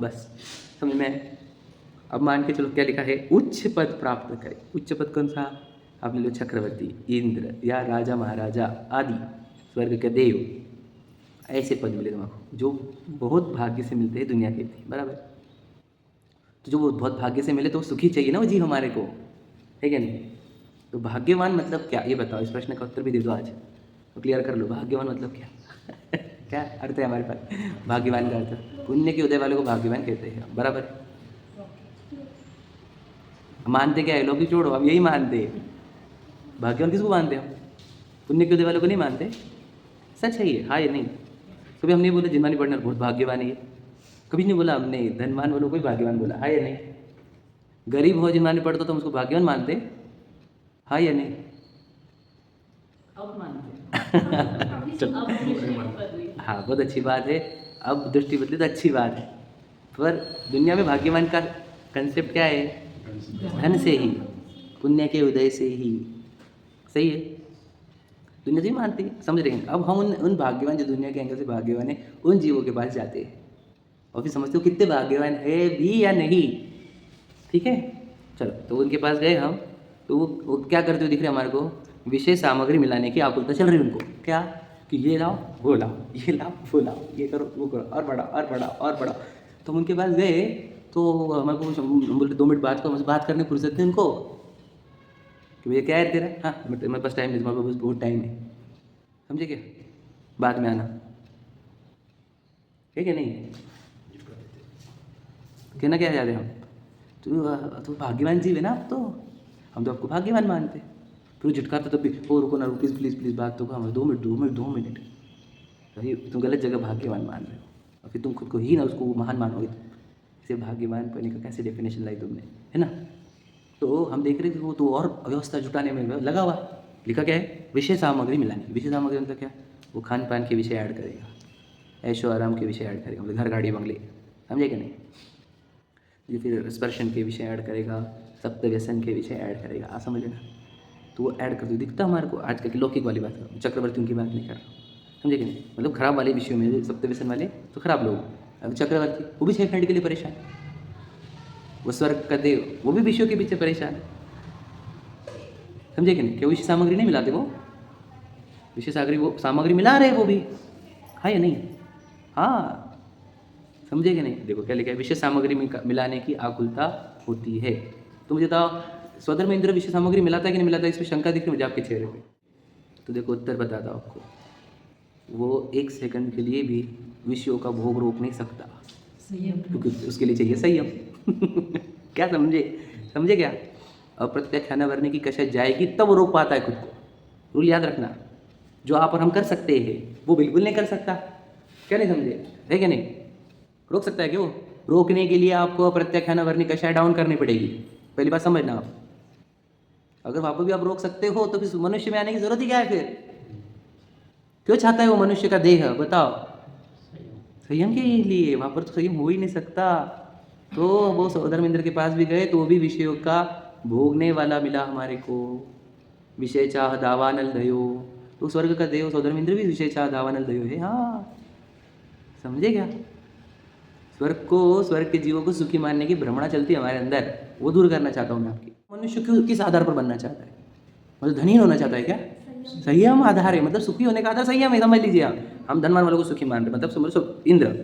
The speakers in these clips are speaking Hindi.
बस समझ में आया? अब मान के चलो क्या लिखा है, उच्च पद प्राप्त करे। उच्च पद कौन सा? आपने लो चक्रवर्ती, इंद्र या राजा महाराजा आदि, स्वर्ग के देव, ऐसे पद मिले तुमको जो बहुत भाग्य से मिलते हैं दुनिया के लिए, बराबर? तो जो वो बहुत भाग्य से मिले तो सुखी चाहिए ना वो जीव हमारे को, है क्या नहीं? तो भाग्यवान मतलब क्या, ये बताओ। इस प्रश्न का उत्तर भी दे दो आज, तो क्लियर कर लो भाग्यवान मतलब क्या। क्या अर्थ है हमारे पास भाग्यवान का अर्थ? पुण्य के उदय वाले को भाग्यवान कहते हैं, बराबर? मानते क्या है लोग, ही छोड़ो, अब यही मानते हैं। भाग्यवान किसको मानते हैं हम? पुण्य के उदय वालों को नहीं मानते। सच है ये, हाँ ये नहीं। कभी हम नहीं बोले जिनवानी पढ़ना बहुत भाग्यवान है ये, कभी नहीं बोला हमने। धनवान वालों को ही भाग्यवान बोला, हाँ या नहीं? गरीब हो जिनवानी पढ़ता तो हम उसको भाग्यवान मानते, हाँ या नहीं? अब मानते चलो। हाँ बहुत अच्छी बात है, अब दृष्टि बदली तो अच्छी बात है। पर दुनिया में भाग्यवान का कंसेप्ट क्या है? धन से ही, पुण्य के उदय से ही। सही है, दुनिया से ही मानती है, समझ रहे हैं? अब हम उन भाग्यवान जो दुनिया के एंगल से भाग्यवान है उन जीवों के पास जाते हैं और फिर समझते हो कितने भाग्यवान है भी या नहीं। ठीक है, चलो तो उनके पास गए हम, तो वो क्या करते हुए दिख रहे हमारे को? विशेष सामग्री मिलाने की आकुलता चल रही है उनको। क्या कि ये लाओ वो लाओ, ये लाओ वो लाओ, ये करो वो करो, और बड़ा और बड़ा और बड़ा। तो हम उनके पास गए तो हमारे को बोलते 2 मिनट बात करो, हमसे बात करने की फुर्सत नहीं उनको कि भैया क्या है तेरा, हाँ मेरे पास टाइम नहीं, तुम्हारे पास बहुत टाइम है, समझे क्या? बाद में आना, है क्या नहीं? कहना क्या चाहते हम? तो भाग्यवान जीव है ना आप, तो हम तो आपको भाग्यवान मानते। फिर झटकाते तब भी, ओ रुको ना, प्लीज़ प्लीज़ प्लीज़ बात तो करो, 2 मिनट। भाई तुम गलत जगह भाग्यवान मान रहे हो, और फिर तुम खुद को ही ना उसको महान मानोगे। इसे भाग्यवान करने का कैसे डेफिनेशन लाई तुमने, है ना? तो हम देख रहे थे वो तो और व्यवस्था जुटाने में लगा हुआ। लिखा क्या है? विषय सामग्री मिलानी। विषय सामग्री मतलब क्या? वो खान पान के विषय ऐड करेगा, ऐशो आराम के विषय ऐड करेगा, मतलब घर गाड़ी बंगले, समझे कि नहीं? ये फिर स्पर्शन के विषय ऐड करेगा, सप्त व्यसन के विषय ऐड करेगा, आप समझ लेना। तो वो ऐड कर दो, दिखता हमारे को। आज की लौकिक वाली बात कर रहा हूँ, चक्रवर्ती उनकी बात नहीं कर रहा हूँ, समझे कि नहीं? मतलब खराब वाले विषयों में, सप्त व्यसन वाले तो खराब लोग। अब चक्रवर्ती वो भी छेड़खानी के लिए परेशान, वो स्वर्ग का देव वो भी विषयों के पीछे परेशान है, समझे कि नहीं? क्या विषय सामग्री नहीं मिलाते वो? विषय सामग्री वो सामग्री मिला रहे वो भी, हाँ या नहीं? हाँ, समझे कि नहीं? देखो क्या लिखा है, विषय सामग्री मिलाने की आकुलता होती है। तो मुझे बताओ, स्वधर्म इंद्र विषय सामग्री मिलाता है कि नहीं मिलाता है? इसमें शंका दिख रही है मुझे आपके चेहरे पे। तो देखो उत्तर बताता हूँ आपको, वो 1 सेकंड के लिए भी विषयों का भोग रोक नहीं सकता, क्योंकि उसके लिए चाहिए संयम। क्या समझे? समझे क्या? अप्रत्याख्यान वर्णी की कषाय जाएगी तब वो रोक पाता है खुद को। रूल याद रखना, जो आप और हम कर सकते हैं वो बिल्कुल नहीं कर सकता। क्या नहीं समझे? है क्या नहीं? रोक सकता है क्या वो? रोकने के लिए आपको अप्रत्याख्यान वर्णी कषाय डाउन करनी पड़ेगी, पहली बात समझना आप। अगर वहाँ पर भी आप रोक सकते हो तो फिर मनुष्य में आने की जरूरत ही क्या है फिर? क्यों चाहता है वो मनुष्य का देह, बताओ? संयम के लिए, वहाँ पर तो संयम हो ही नहीं सकता। तो वो स्वधर्म इंद्र के पास भी गए तो वो भी विषयों का भोगने वाला मिला हमारे को। विषय चाह दावानल दयो, तो स्वर्ग का देव स्वधर्म इंद्र भी विषय चाह दावानल दयो है। हाँ, समझे क्या? स्वर्ग को, स्वर्ग के जीवों को सुखी मानने की भ्रमणा चलती है हमारे अंदर, वो दूर करना चाहता हूँ मैं आपकी। मनुष्य किस आधार पर बनना चाहता है? मतलब धनी होना चाहता है क्या? संयम आधार है, मतलब सुखी होने का आधार संयम है, समझ लीजिए आप। हम धनवान वालों को सुखी मान रहे, मतलब समझो इंद्र,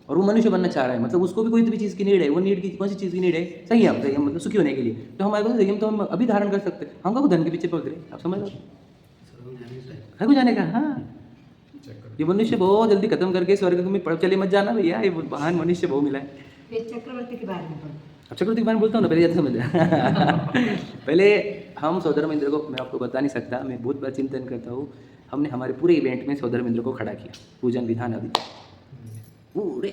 और वो मनुष्य बनना चाह रहा है, मतलब उसको भी कोई भी चीज़ की नीड है। वो नीड की कौन सी चीज़ की नीड है? संयम। संयम मतलब सुखी होने के लिए। तो हमारे को संयम तो हम अभी धारण कर सकते हैं, हम कब धन के पीछे पहुँच रहे? आप समझ लो, है को जाने का। हाँ, ये मनुष्य बहुत जल्दी खत्म करके स्वर्ग में चले मत जाना भैया, ये महान मनुष्य बहुत मिला है। चक्रवर्ती के बारे में अब चक्रवर्ती के बारे में बोलता हूँ ना, पहले समझ पहले हम स्वधर्म इंद्र को, मैं आपको बता नहीं सकता, मैं बहुत बार चिंतन करता हूँ। हमने हमारे पूरे इवेंट में स्वधर्म इंद्र को खड़ा किया, पूजन विधान आदि पूरे,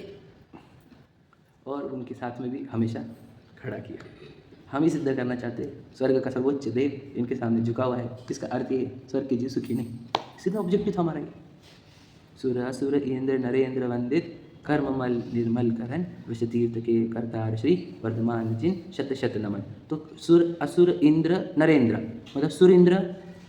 और उनके साथ में भी हमेशा खड़ा किया। हम ही सिद्ध करना चाहते हैं स्वर्ग का सर्वोच्च देव इनके सामने झुका हुआ है। इसका अर्थ ये, स्वर्ग के जीव सुखी नहीं, सीधा ऑब्जेक्टिव था हमारा ये। सुर असुर इंद्र नरेंद्र वंदित कर्ममल निर्मल करण विश्व तीर्थ के करतार श्री वर्धमान जिन शत शत नमन। तो सुर असुर इंद्र नरेंद्र, मतलब सुर इंद्र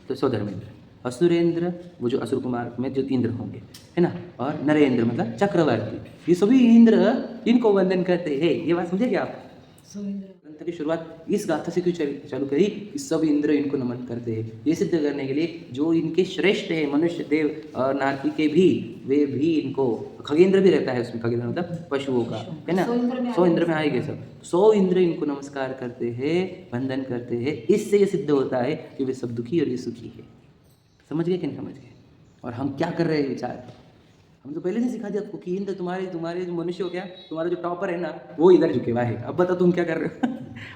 तो स्वधर्म इंद्र, असुरेंद्र वो जो असुर कुमार में जो इंद्र होंगे, है ना, और नरेंद्र मतलब चक्रवर्ती, ये सभी इंद्र इनको वंदन करते हैं। ये बात समझे क्या आप? ग्रंथ की शुरुआत इस गाथा से क्यों चालू करी कि सब इंद्र इनको नमन करते हैं, ये सिद्ध करने के लिए जो इनके श्रेष्ठ है मनुष्य देव और नारकी के भी, वे भी इनको, खगेंद्र भी रहता है उसमें, खगेंद्र मतलब पशुओं का, है ना, 100 इंद्र में आएंगे सब, 100 इंद्र इनको नमस्कार करते हैं, वंदन करते हैं। इससे ये सिद्ध होता है कि वे सब दुखी और ये सुखी है। समझ गए कि नहीं समझ गए? और हम क्या कर रहे हैं विचार, हम तो पहले से सिखा दिया आपको कि इंद्र तुम्हारे जो मनुष्य हो क्या, तुम्हारा जो टॉपर है ना वो इधर झुके हुआ है। अब बताओ तुम क्या कर रहे हो?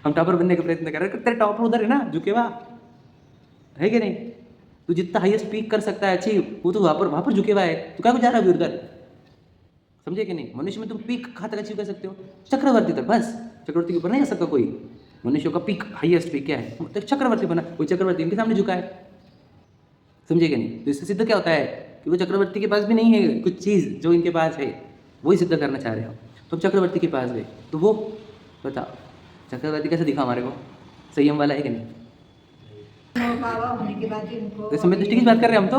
हम टॉपर बनने का प्रयत्न कर रहे हैं, तेरे टॉपर उधर है ना झुके हुआ है कि नहीं? तू जितना हाईएस्ट पीक कर सकता है अचीव, वो तो वहाँ पर झुके हुआ है, तो क्या को जा रहा है उधर? समझे कि नहीं? मनुष्य में तुम पीक कहाँ तक अचीव कर सकते हो? चक्रवर्ती तक, बस चक्रवर्ती के ऊपर नहीं आ सकता कोई। मनुष्य का पीक हाईएस्ट पीक क्या है? तो चक्रवर्ती बना, कोई चक्रवर्ती इनके सामने झुका है। समझे कि नहीं? तो इससे सिद्ध क्या होता है कि वो चक्रवर्ती के पास भी नहीं है कुछ चीज़ जो इनके पास है, वही सिद्ध करना चाह रहे हो। तो हम चक्रवर्ती के पास गए, तो वो बताओ चक्रवर्ती कैसे दिखा हमारे को? संयम वाला है कि नहीं? तो समय दृष्टि की बात कर रहे हैं हम, तो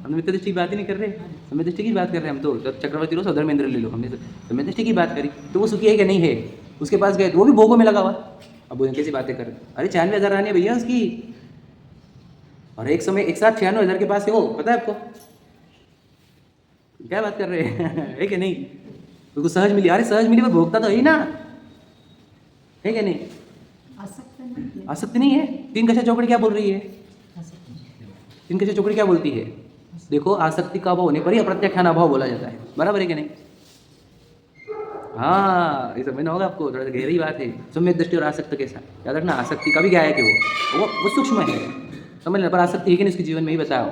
हम मित्र दृष्टि की बात ही नहीं कर रहे, समय दृष्टि की बात कर रहे हैं हम। तो जब चक्रवर्ती लो धर्मेंद्र ले लो, हमने समय दृष्टि की बात करी, तो वो सुखी है कि नहीं है? उसके पास गए तो वो भी भोगों में लगा हुआ। अब वो कैसी बातें कर रहे? अरे 96,000 रानी भैया उसकी, और एक समय एक साथ 96,000 के पास है वो, पता है आपको? क्या बात कर रहे हैं? है कि नहीं? उसको सहज मिली, अरे सहज मिली पर भोगता तो है ही ना, है कि नहीं? आसक्ति नहीं है। तीन कक्षा चौकड़ी क्या बोल रही है? तीन कक्षा चौकड़ी क्या बोलती है? देखो, आसक्ति का अभाव होने पर ही अप्रत्याख्यान अभाव बोला जाता है, बराबर है कि नहीं? हाँ, ये समझना होगा आपको, थोड़ा गहरी बात है। सम्यक दृष्टि और आसक्त के साथ याद रखना, आसक्ति का भी क्या है कि वो सूक्ष्म है, समझ लेना। पर आसक्ति है कि नहीं उसके जीवन में ही बताओ,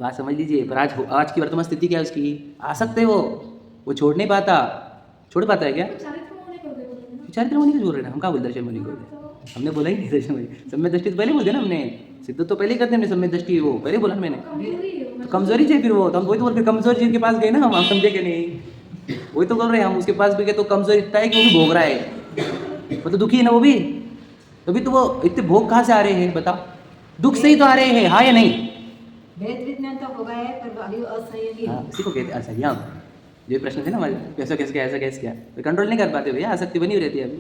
बात समझ लीजिए। पर आज की वर्तमान स्थिति क्या है उसकी? आसक्त है वो छोड़ नहीं पाता। छोड़ पाता है क्या? चारित्र मुनि को जोड़ रहे ना, हम क्या बोल दर्शन मुनि को? हमने बोला ही नहीं दर्शन मुनि। सम्यक दृष्टि तो पहले बोल दिया ना हमने, सिद्ध तो पहले करते हमने, सम्यक दृष्टि वो पहले बोला मैंने। तो कमजोरी चाहिए फिर वो, तो हम वही तो बोल, फिर कमजोर जीव के पास गए ना हम समझे कि नहीं? वही तो बोल रहे हैं हम, उसके पास भी गए तो कमजोर इतना है कि वो भी भोग रहा है, वो तो दुखी है ना वो भी, तभी तो वो इतने भोग कहाँ से आ रहे हैं बताओ? दुख से ही तो आ रहे हैं, हाँ या नहीं? वेद विज्ञान तो होगा है, पर अभी असंयमी है। इसी को कहते हैं असंयम। जो प्रश्न थे ना हमारे, कैसा कैसे क्या, ऐसा कैसे क्या, तो कंट्रोल नहीं कर पाते भैया, आसक्ति बनी रहती है अभी,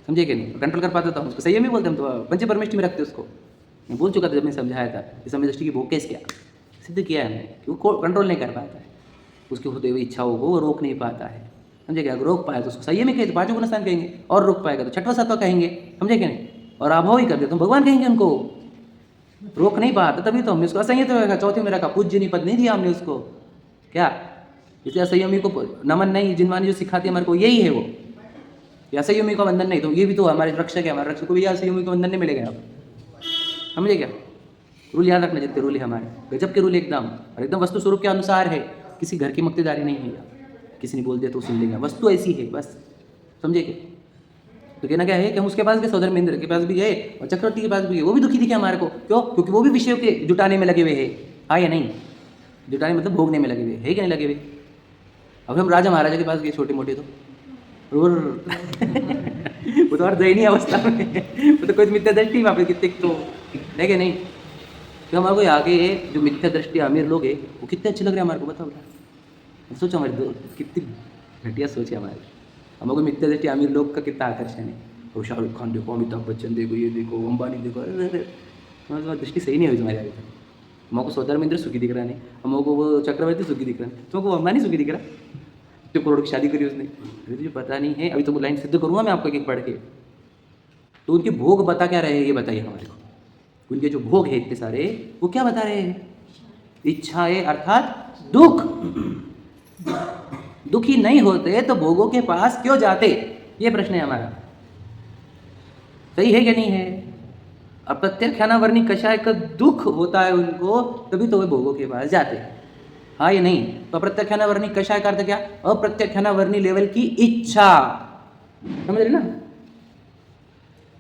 समझे कि नहीं? कंट्रोल कर पाते तो हम उसको संयम ही बोलते, हम तो पंच परमेष्टि में रखते उसको। मैं बोल चुका था जब मैं समझाया था कि समय दृष्टि की भोग कैसे क्या सिद्ध किया है हमने, कि वो कंट्रोल नहीं कर पाता है, उसके होते हुए इच्छाओं को वो रोक नहीं पाता है, समझे क्या? अगर रोक पाए तो उसको संयम ही कहते, पाँचों गुण स्थान कहेंगे, और रोक पाएगा तो छठवा सातवा कहेंगे, समझे कि नहीं? और अभाव ही कर दे तो भगवान कहेंगे उनको। रोक नहीं पाता तभी तो हमने उसको असंयत रखा, चौथे में रखा, पूज्य निपद नहीं दिया हमने उसको। क्या इसलिए असंयमी को नमन नहीं, जिनवानी जो सिखाती है हमारे को यही है वो, असंयमी का वंदन नहीं, तो ये भी तो हमारे रक्षक है, हमारे रक्षक को भी असंयमी का वंदन नहीं मिलेगा आप, समझे क्या? रूल याद रखना, जितने रूल है हमारे गजब के रूल एकदम, और एकदम वस्तु स्वरूप के अनुसार है, किसी घर की मक्तेदारी नहीं है, किसी ने बोल दिया तो सुन लेगा, वस्तु ऐसी है बस, समझे क्या? तो कहना क्या है कि हम उसके पास गए, सौधर इंद्र के पास भी गए और चक्रवर्ती के पास भी गए, वो भी दुखी दिखे हमारे को। क्यों? क्योंकि वो भी विषयों के जुटाने में लगे हुए हैं, हाँ या नहीं? जुटाने मतलब भोगने में लगे हुए है कि नहीं लगे हुए? अब हम राजा महाराजा के पास गए छोटे मोटे, तो वो तो और दयनीय अवस्था में, वो तो कोई मिथ्या दृष्टि वहाँ पे कितने तो है कि नहीं? तो हमारे को यहाँ के जो मिथ्या दृष्टि अमीर लोग हैं वो कितने अच्छे लग रहे हैं हमारे को, बताओ बेटा, सोचो हमारे दो कितनी घटिया सोच है हमारी। हमको मिथ्या दृष्टि अमीर लोग का कितना आकर्षण है, वो शाहरुख खान देखो, अमिताभ बच्चन देखो, ये देखो, अंबानी देखो, अरे हमारी दृष्टि सही नहीं हुई तुम्हारी अभी तक। हमको सौदार इंद्र सुखी दिख रहा नहीं, हमको वो चक्रवर्ती सुखी दिख रहा नहीं, तुमको अंबानी सुखी दिख रहा, जो करोड़ की शादी करी उसने, अभी तुझे पता नहीं है। अभी तो लाइन सिद्ध करूँगा मैं आपको एक पढ़ के, तो उनके भोग बता क्या रहे हैं ये बताइए हमारे को। उनके जो भोग है इतने सारे, वो क्या बता रहे हैं? इच्छाएं अर्थात दुख, दुखी नहीं होते तो भोगों के पास क्यों जाते, ये प्रश्न है हमारा। सही है कि नहीं है? अप्रत्याख्यानावर्णी कषाय का दुख होता है उनको, तभी तो वे भोगों के पास जाते हैं, हाँ या नहीं? तो अप्रत्याख्यानावर्णी कषाय का अर्थ क्या? अप्रत्याख्यानावर्णी लेवल की इच्छा, समझ रहे ना?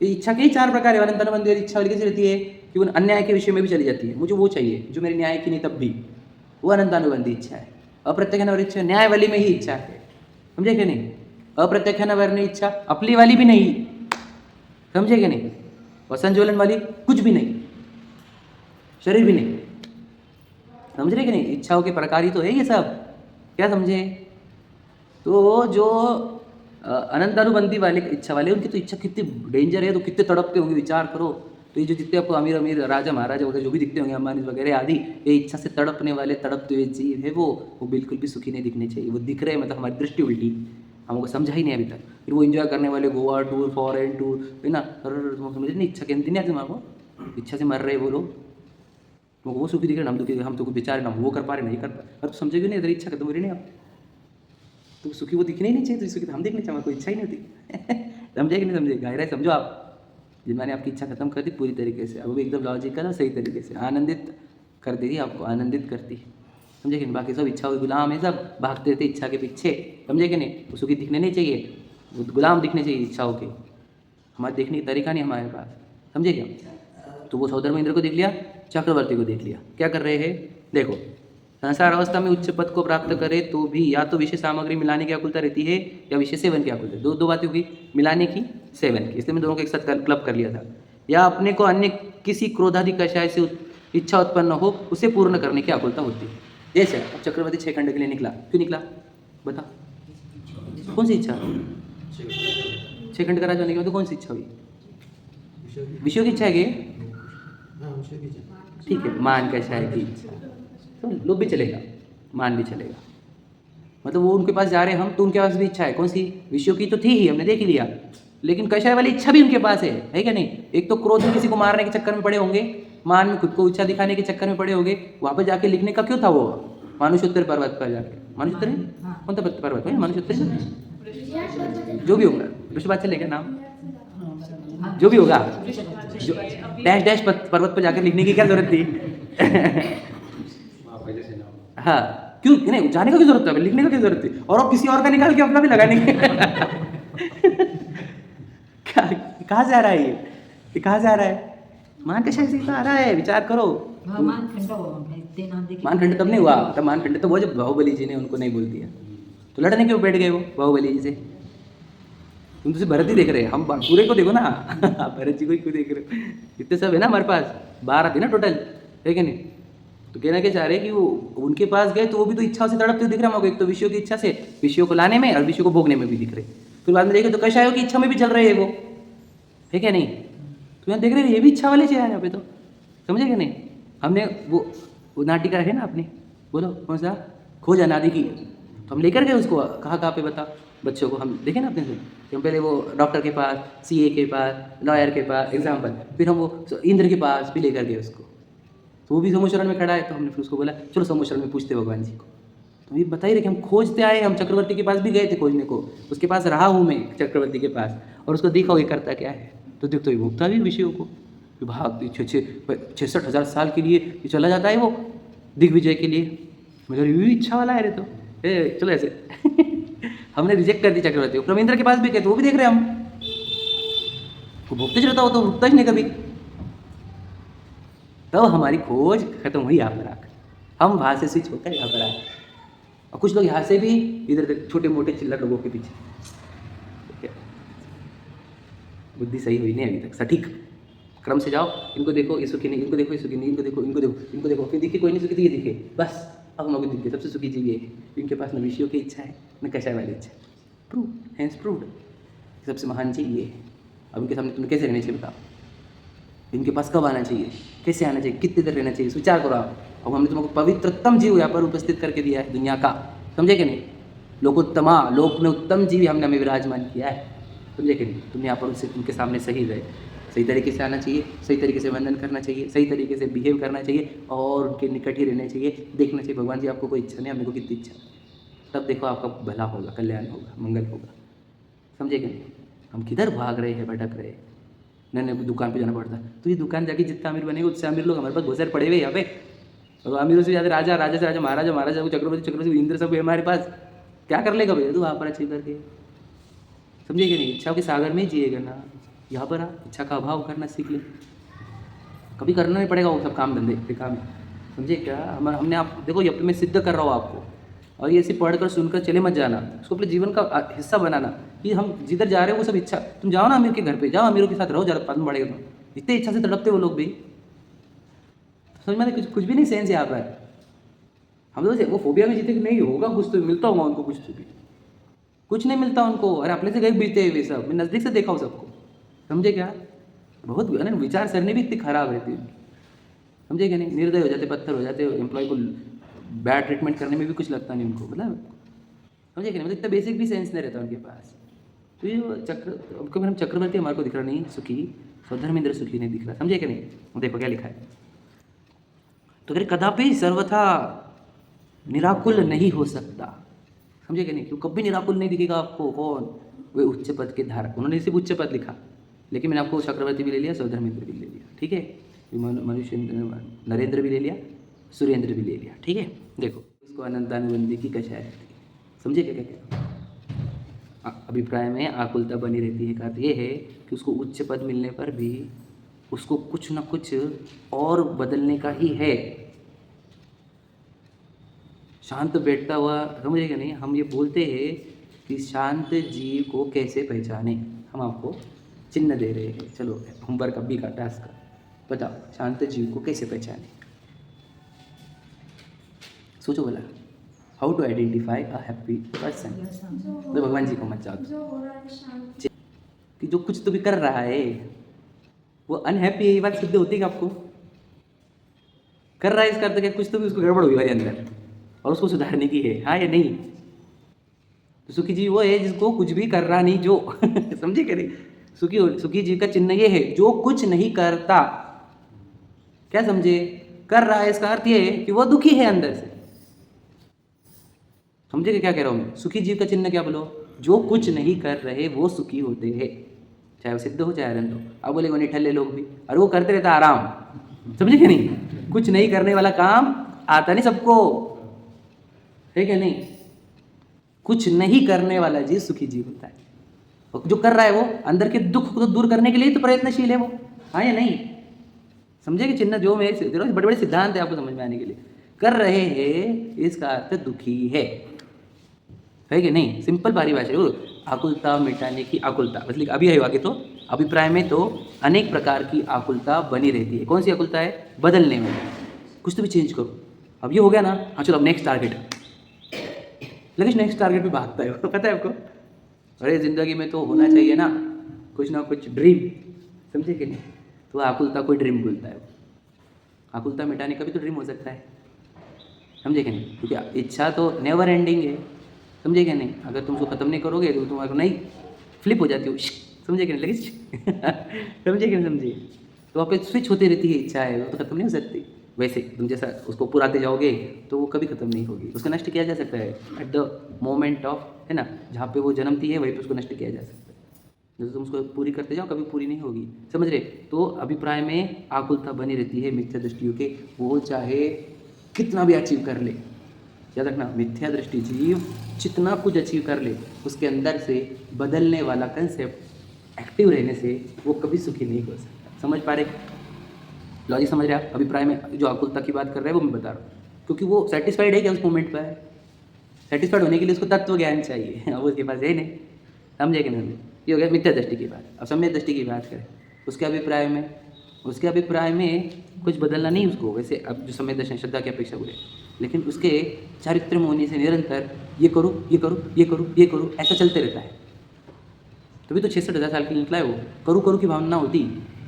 इच्छा के ही 4 प्रकार है। अनंतानुबंधी इच्छा वाली कैसी रहती है कि वो अन्याय के विषय में भी चली जाती है, मुझे वो चाहिए जो मेरे न्याय की नहीं, तब भी वो अनंतानुबंधी इच्छा है। अप्रत्याख्यानावर्णी इच्छा न्याय वाली में ही इच्छा है, समझे कि नहीं? अप्रत्याख्यानावर्णी इच्छा अपनी वाली भी नहीं, समझे कि नहीं? और संज्वलन वाली कुछ भी नहीं, शरीर भी नहीं। समझ रहे कि नहीं? इच्छाओं के प्रकार ही तो है ये सब। क्या समझे? तो जो अनंतानुबंधी वाले इच्छा वाले, उनकी तो इच्छा कितनी डेंजर है, तो कितने तड़पते होंगे, विचार करो। तो ये जो जितने आपको अमीर अमीर राजा महाराजा वगैरह जो भी दिखते होंगे, अंबानी वगैरह आदि, ये इच्छा से तड़पने वाले तड़पते हुए जीव है वो बिल्कुल भी सुखी नहीं दिखने चाहिए। वो दिख रहे हैं मतलब हमारी दृष्टि उल्टी, हमको समझा ही नहीं अभी तक। फिर वो एंजॉय करने वाले गोवा टूर, फॉरेन टूर, है ना? समझ नहीं, इच्छा कहती नहीं आती को, इच्छा से मर रहे वो लोग, तुमको वो सुखी दिख रहे, हम तो कुछ बेचारे ना वो कर पा रहे नहीं कर पा रहे। अब समझेगी नहीं, इधर इच्छा खत्म हो रही नहीं आप तो सुखी वो दिखने ही नहीं चाहिए, तो सुखी तो हम देखने चाहिए, कोई इच्छा ही नहीं होती। समझे कि नहीं समझे? गहराई समझो आप। जिन्होंने आपकी इच्छा खत्म कर दी पूरी तरीके से, अब वो भी एकदम लॉजिकल और सही तरीके से आनंदित कर देगी, आपको आनंदित करती है। समझे कि नहीं? बाकी सब इच्छा गुलाम है, सब भागते रहते इच्छा के पीछे। समझे कि नहीं? वो सुखी दिखने नहीं चाहिए, वो गुलाम दिखने चाहिए इच्छाओं के। हमारे देखने का तरीका नहीं हमारे पास। समझे क्या? तो वो सौदर महेंद्र को देख लिया, चक्रवर्ती को देख लिया, क्या कर रहे हैं? देखो, संसार अवस्था में उच्च पद को प्राप्त करे तो भी या तो विषय सामग्री मिलाने की आकुलता रहती है या विषय सेवन की आकुलता। दो बातें होगी, मिलाने की, सेवन की, इसलिए मैं दोनों को एक साथ क्लब कर लिया था। या अपने को अन्य किसी क्रोधादि कषाय से इच्छा उत्पन्न हो, उसे पूर्ण करने की आकुलता होती है। जैसे अब चक्रवर्ती 6 खंड के लिए निकला, क्यों निकला बता? कौन सी इच्छा? 6 खंड का राजा होने के बाद कौन सी इच्छा हुई? विषयों की इच्छा है कि ठीक है, मान कषाय की इच्छा, तो लोभ भी चलेगा, मान भी चलेगा। मतलब वो उनके पास जा रहे हैं हम, तो उनके पास भी इच्छा है। कौन सी? विषयों की तो थी ही, हमने देख लिया, लेकिन कषाय वाली इच्छा भी उनके पास है क्या नहीं? एक तो क्रोध में किसी को मारने के चक्कर में पड़े होंगे, मान में खुद को ऊंचा दिखाने के चक्कर में पड़े होंगे। वहाँ पर जाके लिखने का क्यों था वो? मानुषोत्तर पर्वत पर जाके, मानुषोत्तर कौन सा पर्वत है? मानुषोत्तर जो भी होगा, ऋषभाचल चलेगा नाम, जो भी होगा, जो डैश डैश पर्वत पर जाकर लिखने की क्या जरूरत थी? हाँ, क्यों नहीं जाने का क्या जरूरत है, लिखने का क्या जरूरत है? और अब किसी और का निकाल के अपना भी लगाने के कहाँ जा रहा है ये कहाँ जा रहा है? मान कषाय से आ रहा है, विचार करो। मानखंड तब नहीं हुआ, तब मानखंड तो वो जब बाहुबली जी ने उनको नहीं बोल दिया, तो लड़ने क्यों बैठ गए वो बाहुबली जी से? तुम तो भरत ही देख रहे हैं, हम पूरे को देखो ना। भरत जी को ही क्यों देख रहे हो? इतने सब है ना हमारे पास, 12 थे ना टोटल, है कि नहीं? तो कहना क्या चाह रहे हैं कि वो उनके पास गए तो वो भी तो इच्छाओं से तड़पते हुए दिख रहा होगा। एक तो विषयों की इच्छा से, विषयों को लाने में और विषयों को भोगने में भी दिख रहे, फिर बाद में देखे तो कषायों की इच्छा में भी चल रहे हैं वो, है क्या नहीं? तो यहाँ देख रहे हैं ये भी इच्छा वाले चाहिए यहाँ पे, तो समझे क्या नहीं? हमने वो नाटिका है ना अपनी, बोलो कौन सा? खोज अनादि की, तो हम लेकर गए उसको, कहाँ पे बता बच्चों को, हम देखे ना अपने से कि हम पहले वो डॉक्टर के पास, सीए के पास, लॉयर के पास एग्जाम्पल, फिर हम वो इंद्र के पास भी लेकर गए उसको, तो वो भी समोचरण में खड़ा है, तो हमने फिर उसको बोला चलो समोचरण में पूछते भगवान जी को। तो ये बता ही रहे कि हम खोजते आए, हम चक्रवर्ती के पास भी गए थे खोजने को, उसके पास रहा हूँ मैं चक्रवर्ती के पास, और उसको देखा ये करता क्या है, तो देख तो ये भोगता भी विषयों को, भाग 66,000 साल के लिए ये चला जाता है वो दिग्विजय के लिए। मुझे ये भी इच्छा वाला है रे, तो चलो ऐसे हमने रिजेक्ट कर दी चक्रवर्ती को। प्रमेंद्र के पास भी गए तो वो भी देख रहे हम, वो भोगते रहता, वो तो रुकता ही नहीं कभी। तब हमारी खोज खत्म हुई यहाँ पर आकर, हम वहाँ से स्विच होकर यहाँ पर आए, और कुछ लोग यहाँ से भी इधर छोटे मोटे चिल्लर लोगों के पीछे। बुद्धि सही हुई नहीं अभी तक, सटीक क्रम से जाओ, इनको देखो ये सुखी नहीं, इनको देखो ये सुखी नहीं, इनको देखो इनको देखो इनको देखो, फिर दिखे कोई नहीं सुखी, तो ये दिखे बस, अब हम लोग दिखे सबसे सुखी जीव ये, इनके पास न विषयों की इच्छा है न कषाय वाली इच्छा। प्रूव हैंस प्रूव्ड, सबसे महान चीज ये है। अब इनके सामने तुम्हें कैसे रहना चाहिए बताओ? इनके पास कब आना चाहिए, कैसे आना चाहिए, कितनी देर रहना चाहिए, विचार करो आप। अब हमने तुमको पवित्रतम जीव यहाँ पर उपस्थित करके दिया है दुनिया का, समझे कि नहीं? लोकोत्तमा, लोक में उत्तम जीव हमने हमें विराजमान किया है, समझे कि नहीं? तुम यहाँ पर उससे उनके सामने सही रहे, सही तरीके से आना चाहिए, सही तरीके से वंदन करना चाहिए, सही तरीके से बिहेव करना चाहिए, और उनके निकट ही रहना चाहिए, देखना चाहिए भगवान जी आपको कोई इच्छा नहीं, हमको कितनी इच्छा, तब देखो आपका भला होगा, कल्याण होगा, मंगल होगा, समझे कि नहीं? हम किधर भाग रहे हैं, भटक रहे हैं, नहीं दुकान पे जाना पड़ता है, तो ये दुकान जाके जितना अमीर बनेगा उससे अमीर लोग हमारे पास बहुत सारे पड़े हुए यहाँ पे, और अमीरों से ज़्यादा राजा, राजा से राजा, महाराजा, महाराजा, चक्रवर्ती, इंद्र सब है हमारे पास। क्या कर लेगा भैया तू वहाँ पर अच्छी करके, समझे कि नहीं? इच्छाओं के सागर में ही जिएगा ना, यहाँ पर इच्छा का अभाव करना सीख ले, कभी करना नहीं पड़ेगा वो सब काम धंधे काम, समझे क्या? हमने आप देखो ये मैं सिद्ध कर रहा हूँ आपको, और ये सिर्फ पढ़कर सुनकर चले मत जाना, उसको अपने जीवन का हिस्सा बनाना कि हम जिधर जा रहे हैं वो सब इच्छा। तुम जाओ ना अमीर के घर पे, जाओ अमीरों के साथ रहो, ज़्यादा पद बढ़ेगा। तुम इतने इच्छा से तड़पते वो लोग भी, समझ में कुछ भी नहीं सेंस यहाँ पर। हम तो वो फोबिया में जीते कि नहीं होगा कुछ तो मिलता होगा उनको, कुछ तो भी कुछ नहीं मिलता उनको। अरे अपने से गए बीते हुए सब, मैं नज़दीक से देखा हूँ सबको, समझे क्या। बहुत है ना, विचार सरणी भी इतनी खराब रहती है उनकी, समझे क्या नहीं। निर्दय हो जाते, पत्थर हो जाते, एम्प्लॉय को बैड ट्रीटमेंट करने में भी कुछ लगता नहीं उनको, मतलब समझे क्या नहीं। मतलब इतना बेसिक भी सेंस नहीं रहता उनके पास। तो ये कभी हम चक्रवर्ती हमारे को दिख रहा नहीं सुखी, स्वधर्मेंद्र सुखी नहीं दिख रहा, समझे क्या नहीं। देखो क्या लिखा है, तो कह कदापि सर्वथा निराकुल नहीं हो सकता, समझे क्या नहीं। क्यों कभी निराकुल नहीं दिखेगा आपको। कौन? वे उच्च पद के धारक। उन्होंने सिर्फ उच्च पद लिखा, लेकिन मैंने आपको चक्रवर्ती भी ले लिया, स्वधर्मेंद्र भी ले लिया, ठीक है। मनुष्य नरेंद्र भी ले लिया, सुरेंद्र भी ले लिया, ठीक है। देखो इसको अनंतानुबंधी की कक्षा रहती है, समझे क्या क्या। अभिप्राय में आकुलता बनी रहती है का अर्थ ये है कि उसको उच्च पद मिलने पर भी उसको कुछ ना कुछ और बदलने का ही है। शांत बैठता हुआ, समझेगा नहीं। हम ये बोलते हैं कि शांत जीव को कैसे पहचाने, हम आपको चिन्ह दे रहे हैं। चलो होमवर्क अभी का टास्क बताओ, शांत जीव को कैसे पहचाने। सोचो बोला, how to identify a happy person. तो भगवान जी को मत जाओ कि जो कुछ तो भी कर रहा है वो अनहैप्पी है, ये बात सिद्ध होती है आपको। कर रहा है इसका अर्थ क्या, कुछ तो भी उसको गड़बड़ हुई हमारे अंदर और उसको सुधारने की है, हाँ या नहीं। तो सुखी जीव वो है जिसको कुछ भी कर रहा नहीं, जो समझे क्या नहीं। सुखी जीव का चिन्ह ये है जो कुछ नहीं करता। क्या समझे, कर रहा है इसका अर्थ ये है कि वो दुखी है अंदर से, समझे क्या कह रहा हूँ मैं। सुखी जीव का चिन्ह क्या बोलो, जो कुछ नहीं कर रहे वो सुखी होते हैं, चाहे वो सिद्ध हो चाहे अनंत हो। अब बोले वो निठल्ले लोग भी, और वो करते रहता आराम, समझे क्या नहीं। कुछ नहीं करने वाला काम आता नहीं सबको, है क्या नहीं। कुछ नहीं करने वाला जीव सुखी जीव होता है। और जो कर रहा है वो अंदर के दुख को दूर करने के लिए तो प्रयत्नशील है वो, हाँ या नहीं। समझे कि चिन्ह जो मैं बड़े बड़े सिद्धांत है आपको समझ में आने के लिए। कर रहे हैं इसका अर्थ दुखी है कि नहीं। सिंपल बारी भाषा, आकुलता मिटाने की आकुलता बस अभी है आगे। तो अभिप्राय में तो अनेक प्रकार की आकुलता बनी रहती है। कौन सी आकुलता है, बदलने में, कुछ तो भी चेंज करो। अब ये हो गया ना, हाँ चलो अब नेक्स्ट टारगेट। लेकिन नेक्स्ट टारगेट पे भागता है पता है आपको। अरे ज़िंदगी में तो होना चाहिए ना कुछ ड्रीम, समझे कि नहीं। तो आकुलता कोई ड्रीम बोलता है। आकुलता मिटाने का भी तो ड्रीम हो सकता है, समझे कि नहीं। क्योंकि इच्छा तो नेवर एंडिंग है, समझे क्या नहीं। अगर तुम उसको ख़त्म नहीं करोगे तो तुम्हारे को नहीं फ्लिप हो जाती हो, समझे क्या नहीं, लगे समझे क्या नहीं समझे। तो वहाँ पे स्विच होती रहती है इच्छा है, वो तो ख़त्म नहीं हो सकती। वैसे तुम जैसा उसको पुराते जाओगे तो वो कभी ख़त्म नहीं होगी। उसका नष्ट किया जा सकता है एट द मोमेंट ऑफ, है ना, जहाँ पे वो जन्मती है वहीं पे उसको नष्ट किया जा सकता है। जैसे तुम उसको पूरी करते जाओ कभी पूरी नहीं होगी, समझ रहे। तो अभिप्राय में आकुलता बनी रहती है मिथ्या दृष्टियों के, वो चाहे कितना भी अचीव कर ले। याद रखना, मिथ्या दृष्टि जीव जितना कुछ अचीव कर ले उसके अंदर से बदलने वाला कंसेप्ट एक्टिव रहने से वो कभी सुखी नहीं हो सकता। समझ पा रहे, लॉजिक समझ रहे आप। अभिप्राय में जो आकुलता की बात कर रहे हैं वो मैं बता रहा हूँ, क्योंकि वो सेटिस्फाइड है क्या उस मोमेंट पर। सेटिस्फाइड होने के लिए उसको तत्व ज्ञान चाहिए, अब उसके पास है नहीं, समझे कि नहीं। ये हो गया मिथ्या दृष्टि की बात। अब सम्यक दृष्टि की बात करें, उसके अभिप्राय में कुछ बदलना नहीं उसको। वैसे अब जो सम्यक दर्शन श्रद्धा की अपेक्षा हुए, लेकिन उसके चारित्र में होने से निरंतर ये करो ये करो ये करो ये करो ऐसा चलते रहता है। तभी तो 66,000 साल के लिए निकला है वो। करूँ की भावना होती,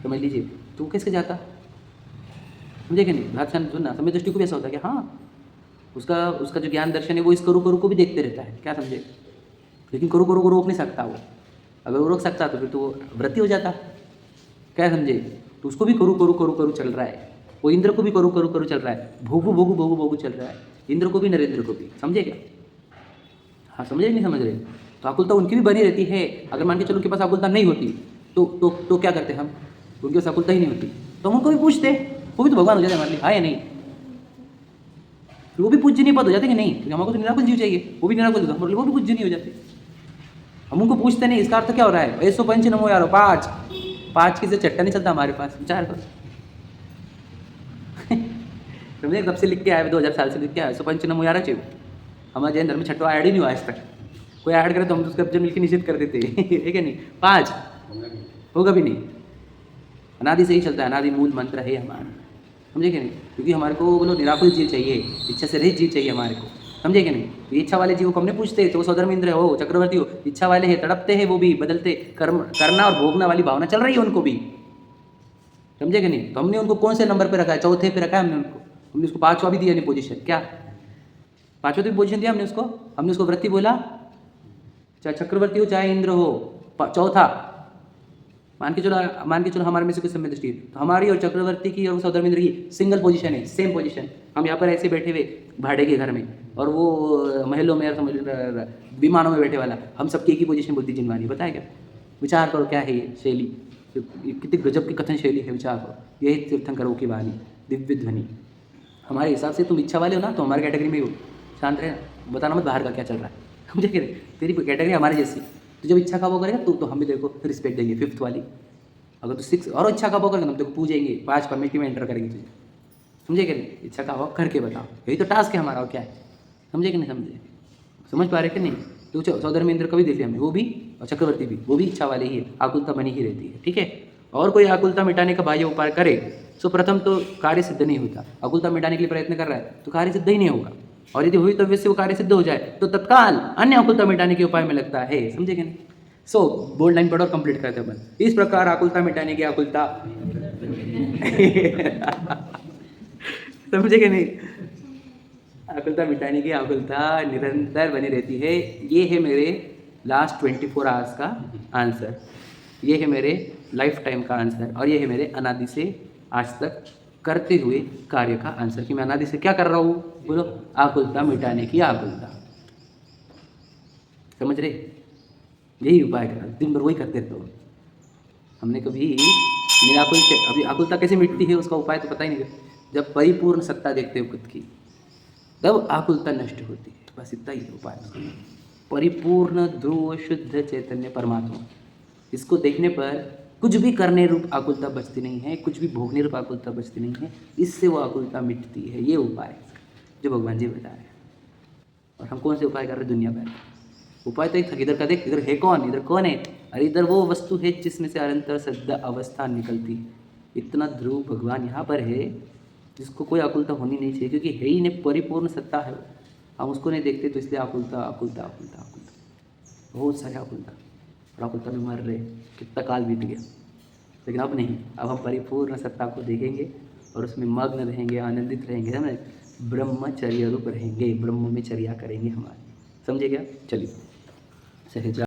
समझ लीजिए, तो वो कैसे जाता, समझे कि नहीं। बात सुनना, समय दृष्टि को भी ऐसा होता है कि हाँ उसका जो ज्ञान दर्शन है वो इस करू को भी देखते रहता है, क्या समझे। लेकिन करू को रोक नहीं सकता वो। अगर वो रोक सकता तो फिर तो वो व्रती हो जाता, क्या समझे। तो उसको भी करू चल रहा है। वो इंद्र को भी करू चल रहा है, भोगू चल रहा है, इंद्र को भी नरेंद्र को भी, समझे क्या। हाँ समझे नहीं समझ रहे। तो आकुलता उनकी भी बनी रहती है। अगर मान के चलो उनके पास आकुलता नहीं होती तो क्या करते हम, उनके पास आकुलता ही नहीं होती तो हम उनको भी पूछते, वो भी तो भगवान हो जाते हमारे लिए, हाँ या नहीं। वो भी पूज्यनीय पद हो जाते कि नहीं, क्योंकि हमको तो निराकुल जीव चाहिए, वो भी निराकुल जीव, हमारे लिए वो भी पूज्यनीय हो जाते। हम उनको पूछते नहीं। इसका अर्थ क्या हो रहा है, 105 नमो यारो 5 की से चट्टा नहीं चलता हमारे पास, विचार करो। समझे, तब से लिख के आए 2000 साल से लिख के आए 105 नमो यारो चाहिए। हमारे जैन धर्म में छठवा ऐड ही नहीं हुआ आज तक। कोई ऐड करे तो हम उसका मिलकर निषेध कर देते है क्या नहीं। 5 होगा भी नहीं, अनादि से ही चलता है, अनादि मूल मंत्र है हमारा। समझे कि नहीं? क्योंकि हमारे को बोलो निराकुल जीव चाहिए, इच्छा से रहित जीव चाहिए हमारे को, समझे कि नहीं? तो इच्छा वाले जीव को हमने पूछते तो वो सौधर्म इंद्र हो, चक्रवर्ती हो, इच्छा वाले हैं, तड़पते हैं वो भी, बदलते कर्म करना और भोगना वाली भावना चल रही है उनको भी, समझे कि नहीं? तो हमने उनको कौन से नंबर पे रखा है? चौथे पे रखा है हमने उनको। हमने उसको पांचवा भी दिया नहीं पोजीशन, क्या पांचवा भी पोजीशन दिया हमने उसको वृत्ति बोला, चाहे चक्रवर्ती हो चाहे इंद्र हो, चौथा मान के चलो हमारे में से कुछ समय दृष्टि है, तो हमारी और चक्रवर्ती की और सौधर्म इंद्र की सिंगल पोजीशन है, सेम पोजीशन। हम यहाँ पर ऐसे बैठे हुए भाड़े के घर में, और वो महलों में समझ विमानों में बैठे वाला, हम सबकी एक ही पोजीशन बोलती जिनवानी, बताया क्या? विचार करो क्या है ये शैली, कितनी गजब की कथन शैली है, विचार करो। यही तीर्थंकरों की वाणी, दिव्य ध्वनि। हमारे हिसाब से तुम इच्छा वाले हो ना, तो हमारे कैटेगरी में ही हो, शांत रहे, बताना मत बाहर का क्या चल रहा है, समझे कि नहीं? तेरी कैटेगरी हमारे जैसी, तो जब इच्छा का वो करेगा तो हम भी तेरे को रिस्पेक्ट देंगे, 5th वाली। अगर तू 6 और इच्छा का वो करेगा, हम तेरे को पूजेंगे, 5 कमेटी में एंटर करेंगे तुझे, समझे कि नहीं? इच्छा का वक्त करके बताओ, यही तो टास्क है हमारा, और क्या है, समझे कि नहीं? समझ पा रहे कि नहीं? तो सौधर्म इंद्र का भी देख लिया हमने, वो भी, और चक्रवर्ती भी, वो भी इच्छा वाले ही है, आकुलता बनी ही रहती है, ठीक है? और कोई आकुलता मिटाने का बाह्य उपाय करे तो प्रथम तो कार्य सिद्ध नहीं होता। आकुलता मिटाने के लिए प्रयत्न कर रहा है तो कार्य सिद्ध ही नहीं होगा, और यदि हुई तो वैसे वो कार्य सिद्ध हो जाए तो तत्काल अन्य आकुलता मिटाने के उपाय में लगता है, समझे कि नहीं? सो बोल्ड लाइन पढ़ो, कंप्लीट करते हैं अपन। इस प्रकार आकुलता मिटाने की आकुलता समझे कि नहीं? आकुलता मिटाने की आकुलता निरंतर बनी रहती है। ये है मेरे लास्ट 24 आवर्स का आंसर, ये है मेरे लाइफ टाइम का आंसर, और ये है मेरे अनादि से आज तक करते हुए कार्य का आंसर, कि मैं अनादि से क्या कर रहा हूँ, बोलो, आकुलता मिटाने की आकुलता। समझ रहे? यही उपाय करा, दिन भर वही करते रहते हो। हमने कभी निराकुल अभी आकुलता कैसे मिटती है उसका उपाय तो पता ही नहीं। जब परिपूर्ण सत्ता देखते हो खुद की, तब आकुलता नष्ट होती है, बस इतना ही उपाय। परिपूर्ण ध्रुव शुद्ध चैतन्य परमात्मा, इसको देखने पर कुछ भी करने रूप आकुलता बचती नहीं है, कुछ भी भोगने रूप आकुलता बचती नहीं है, इससे वो आकुलता मिटती है। ये उपाय जो भगवान जी बता रहे हैं, और हम कौन से उपाय कर रहे हैं दुनिया भर? उपाय तो एक था, इधर का देख, इधर है कौन, इधर कौन है? अरे इधर वो वस्तु है जिसमें से अनंतर सद्दा अवस्था निकलती है। इतना ध्रुव भगवान यहाँ पर है जिसको कोई आकुलता होनी नहीं चाहिए, क्योंकि है ही नहीं, परिपूर्ण सत्ता है वो। हम उसको नहीं देखते तो इसलिए आकुलता आकुलता आकुलता आकुलता, बहुत सारे आकुलता, और आकुलता में मर रहे, कितना काल बीत गया। लेकिन अब नहीं, अब हम परिपूर्ण सत्ता को देखेंगे और उसमें मग्न रहेंगे, आनंदित रहेंगे, समझे? ब्रह्मचर्य रूप रहेंगे, ब्रह्म में चर्या करेंगे हमारे, समझे क्या? चलिए सहजा